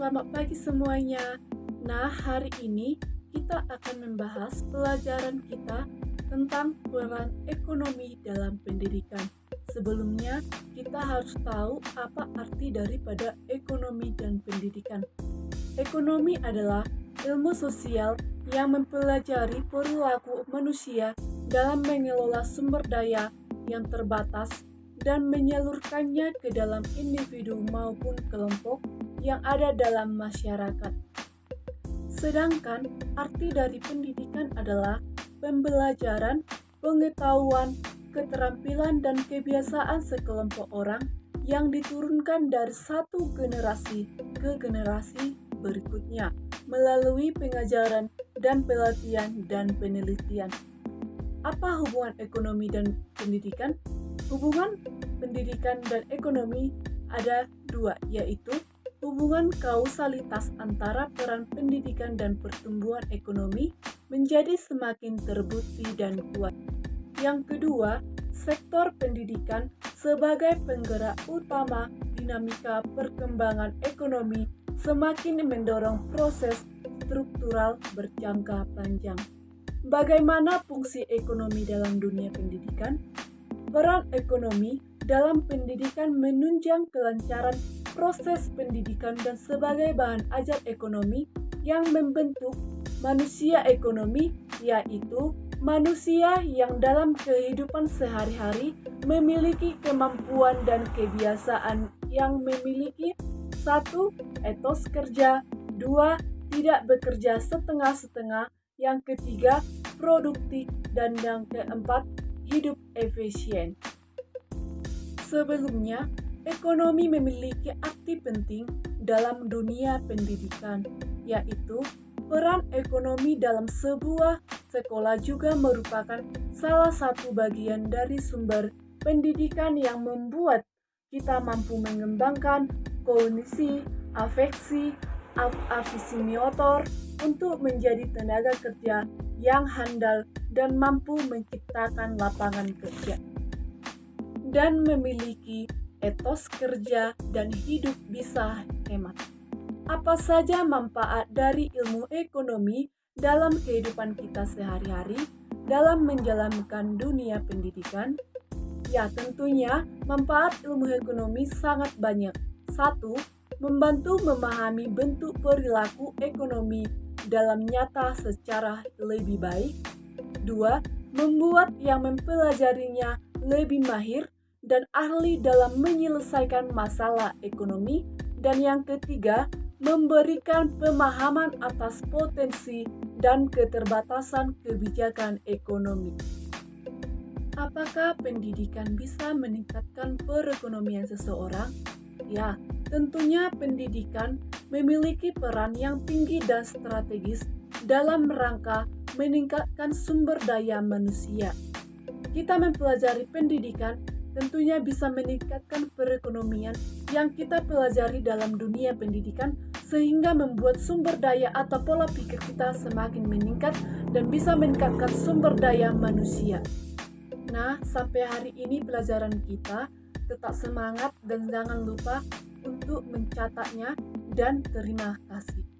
selamat pagi semuanya. Nah, hari ini kita akan membahas pelajaran kita tentang peran ekonomi dalam pendidikan. Sebelumnya, kita harus tahu apa arti daripada ekonomi dan pendidikan. Ekonomi adalah ilmu sosial yang mempelajari perilaku manusia dalam mengelola sumber daya yang terbatas dan menyalurkannya ke dalam individu maupun kelompok yang ada dalam masyarakat. Sedangkan arti dari pendidikan adalah pembelajaran, pengetahuan, keterampilan, dan kebiasaan sekelompok orang yang diturunkan dari satu generasi ke generasi berikutnya melalui pengajaran dan pelatihan dan penelitian. Apa hubungan ekonomi dan pendidikan? Hubungan pendidikan dan ekonomi ada dua, yaitu hubungan kausalitas antara peran pendidikan dan pertumbuhan ekonomi menjadi semakin terbukti dan kuat. Yang kedua, sektor pendidikan sebagai penggerak utama dinamika perkembangan ekonomi semakin mendorong proses struktural berjangka panjang. Bagaimana fungsi ekonomi dalam dunia pendidikan? Peran ekonomi dalam pendidikan menunjang kelancaran proses pendidikan dan sebagai bahan ajar ekonomi yang membentuk manusia ekonomi, yaitu manusia yang dalam kehidupan sehari-hari memiliki kemampuan dan kebiasaan yang memiliki 1. Etos kerja, 2. Tidak bekerja setengah-setengah, yang ketiga produktif, dan yang keempat hidup efisien. Sebelumnya, ekonomi memiliki arti penting dalam dunia pendidikan, yaitu peran ekonomi dalam sebuah sekolah juga merupakan salah satu bagian dari sumber pendidikan yang membuat kita mampu mengembangkan kognisi, afeksi motor untuk menjadi tenaga kerja yang handal dan mampu menciptakan lapangan kerja, dan memiliki etos kerja dan hidup bisa hemat. Apa saja manfaat dari ilmu ekonomi dalam kehidupan kita sehari-hari dalam menjalankan dunia pendidikan? Ya, tentunya manfaat ilmu ekonomi sangat banyak. 1. Membantu memahami bentuk perilaku ekonomi dalam nyata secara lebih baik. 2. Membuat yang mempelajarinya lebih mahir dan ahli dalam menyelesaikan masalah ekonomi. Dan yang ketiga, memberikan pemahaman atas potensi dan keterbatasan kebijakan ekonomi. Apakah pendidikan bisa meningkatkan perekonomian seseorang? Ya, tentunya pendidikan memiliki peran yang tinggi dan strategis dalam rangka meningkatkan sumber daya manusia. Kita mempelajari pendidikan tentunya bisa meningkatkan perekonomian yang kita pelajari dalam dunia pendidikan sehingga membuat sumber daya atau pola pikir kita semakin meningkat dan bisa meningkatkan sumber daya manusia. Nah, sampai hari ini pelajaran kita, tetap semangat dan jangan lupa untuk mencatatnya, dan terima kasih.